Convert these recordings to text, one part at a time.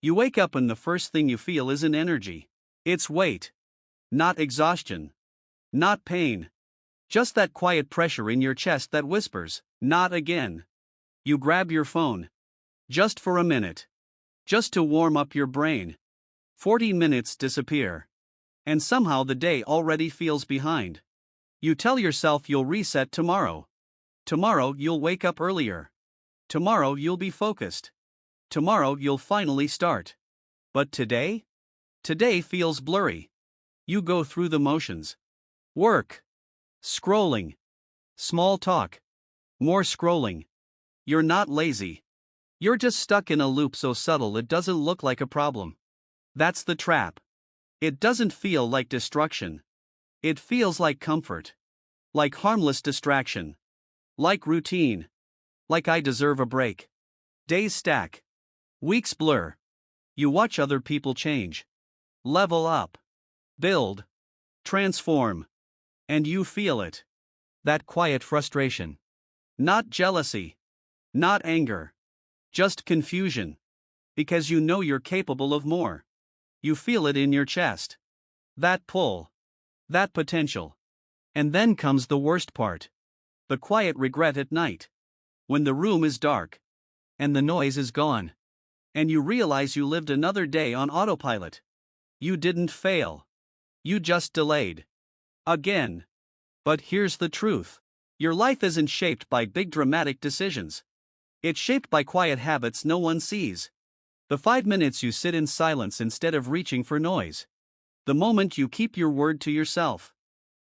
You wake up and the first thing you feel isn't energy. It's weight. Not exhaustion. Not pain. Just that quiet pressure in your chest that whispers, "Not again." You grab your phone. Just for a minute. Just to warm up your brain. 40 minutes disappear. And somehow the day already feels behind. You tell yourself you'll reset tomorrow. Tomorrow you'll wake up earlier. Tomorrow you'll be focused. Tomorrow you'll finally start. But today? Today feels blurry. You go through the motions. Work. Scrolling. Small talk. More scrolling. You're not lazy. You're just stuck in a loop so subtle it doesn't look like a problem. That's the trap. It doesn't feel like destruction. It feels like comfort. Like harmless distraction. Like routine. Like I deserve a break. Days stack. Weeks blur. You watch other people change. Level up. Build. Transform. And you feel it. That quiet frustration. Not jealousy. Not anger. Just confusion. Because you know you're capable of more. You feel it in your chest. That pull. That potential. And then comes the worst part. The quiet regret at night. When the room is dark. And the noise is gone. And you realize you lived another day on autopilot. You didn't fail. You just delayed. Again. But here's the truth. Your life isn't shaped by big dramatic decisions. It's shaped by quiet habits no one sees. The 5 minutes you sit in silence instead of reaching for noise. The moment you keep your word to yourself.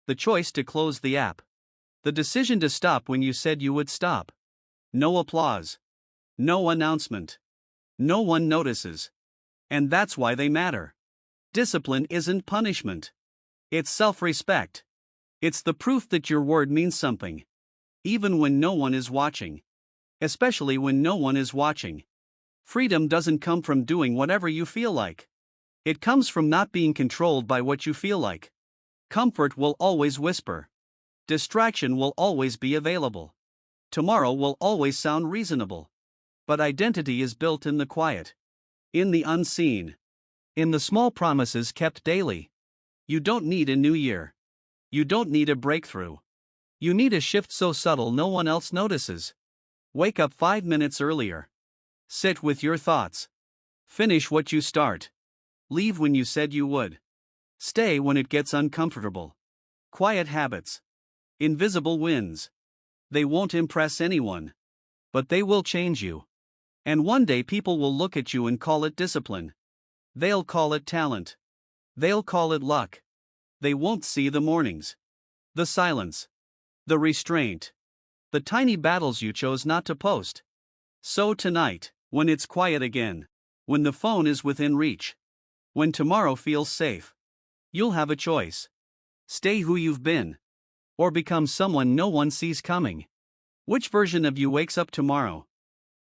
The choice to close the app. The decision to stop when you said you would stop. No applause. No announcement. No one notices. And that's why they matter. Discipline isn't punishment. It's self-respect. It's the proof that your word means something. Even when no one is watching. Especially when no one is watching. Freedom doesn't come from doing whatever you feel like. It comes from not being controlled by what you feel like. Comfort will always whisper. Distraction will always be available. Tomorrow will always sound reasonable. But identity is built in the quiet. In the unseen. In the small promises kept daily. You don't need a new year. You don't need a breakthrough. You need a shift so subtle no one else notices. Wake up 5 minutes earlier. Sit with your thoughts. Finish what you start. Leave when you said you would. Stay when it gets uncomfortable. Quiet habits. Invisible wins. They won't impress anyone. But they will change you. And one day people will look at you and call it discipline. They'll call it talent. They'll call it luck. They won't see the mornings. The silence. The restraint. The tiny battles you chose not to post. So tonight, when it's quiet again, when the phone is within reach, when tomorrow feels safe, you'll have a choice. Stay who you've been. Or become someone no one sees coming. Which version of you wakes up tomorrow?